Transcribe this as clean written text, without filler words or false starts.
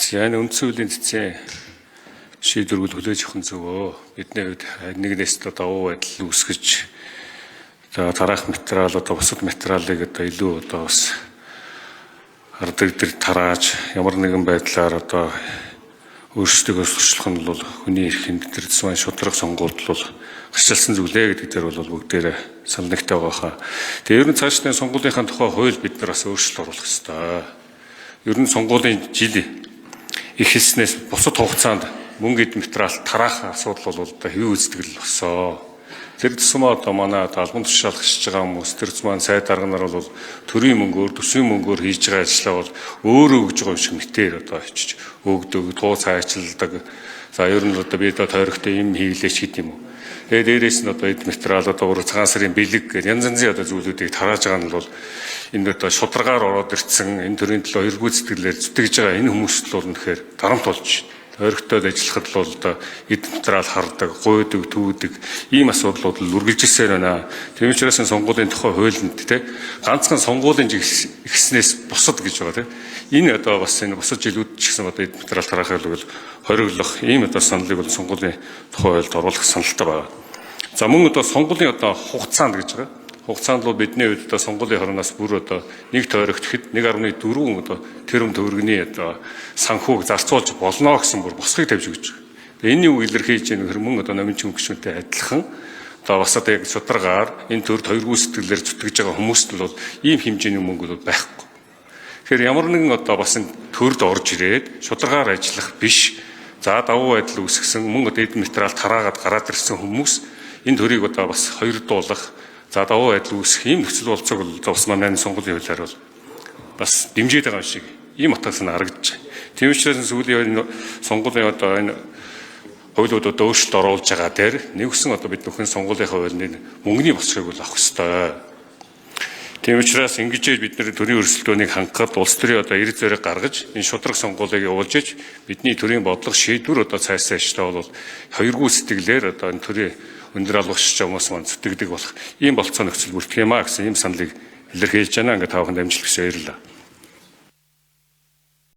За энэ үндсэн хуулийн цэцэн шийдвэрүүд хүлээж авах нь зөвөө. Бидний хувьд нэгнээс давуу байдал үүсгэж тараах материал бусад материалыг илүү бас хардаг дээр тарааж ямар нэгэн байдлаар өөрсдөө сурчлах нь бол хүний эрхэнд тэр зүйн шударга сонгуульд бол гарчилсан зүйлээ гэдэг дээр бол бүгдээр санал нэгтэй байгаа хаа. Тэгээ ер нь цаашдын сонгуулийн тухай хууль бид нар бас өөрчлөлт оруулах ёстой. Ер нь сонгуулийн жил эхэлснээс бусад хугацаанд мөнгө эд материал тараах асуудал бол хэвийн үүсдэгэл болсон. Тэр тусмаа манай албан тушаал хашиж байгаа хүмүүс тэр маань сайд дарга нар бол төрийн мөнгөөр төсвийн мөнгөөр хийж байгаа ажлаа бол өөрөө өгж байгаа юм шиг мэтээр очиж өгдөг, туу цайчилдаг. За ер нь би тойрогтой юм хийлээч гэдэг юм уу. Тэгээ дээрээс нь эд материал цагаан сарын бэлэг гэх янз янзын зүйлүүдийг тарааж байгаа нь бол энэ шударгаар ороод ирсэн энэ төрлийн төлөө эргүү сэтгэлээр зүтгэж байгаа энэ хүмүүст бол үнэхээр дарамт болж байна. Тойрогтойд ажиллахад бол эд материал хардаг, гуйдаг, төвөдөг ийм асуудлууд л үргэлжилсээр байна. Тийм учраас сонгуулийн тухай хуулинд ганцхан сонгуулийн ихснээс бусад гэж байгаа тийм. Энэ бас энэ бусад жилүүд ч гэсэн эд материал тараахыг бол хориглох ийм саналыг бол сонгуулийн тухай хуулинд оруулах саналтай байна. За мөн сонгуулийн хугацаанд гэж байгаа. Хугацаанд бол бидний үед сонгуулийн хороноос бүр нэг тойрогт ихэд 1.4 тэрбум төгрөгийн санхүүг зарцуулж болно гэсэн бүр босхыг тавьж өгч байгаа. Энэний үг илэрхийлж мөн номын гүшүүнтэй адилхан бас яг шударгаар энэ төр хоёргүй сэтгэлээр зүтгэж байгаа хүмүүст бол ийм хэмжээний мөнгө бол байхгүй. Тэгэхээр ямар нэгэн бас энэ төрд орж ирээд шударгаар ажиллах биш. За давуу байдал үүсгэсэн мөн эд материал тараагаад гараад ирсэн хүмүүс энэ төрийг бас хоёрдуулах за давуу байдал үүсэх ийм нөхцөл болцоог бас манай сонгуулийн хуулиар бол бас дэмжиж байгаа юм шиг ийм утгаас нь харагдаж байна. Тийм учраас сүүлийн сонгуулийн энэ хуулиудад өөрчлөлт оруулж байгаа дээр нэгсэн бид нөхөн сонгуулийн хуулийг мөнгөний босхийг бол авах ёстой. Тийм учраас ингэж бид нэр төрийн өрсөлдөөнийг хангахад улс төрийн эрд зэрэг гаргаж энэ шударга сонгуулийг явуулж бидний төрийн бодлого шийдвэр цайстай бол хоёргүй сэтгэлээр энэ төрийн өндөр албагч хүмүүс маань зүтгэдэг болох ийм болцоо нөхцөл бүрдэх юм а гэсэн ийм саналыг илэрхийлж байна. Ингээд тааханд амжилт хүсье, баярлалаа.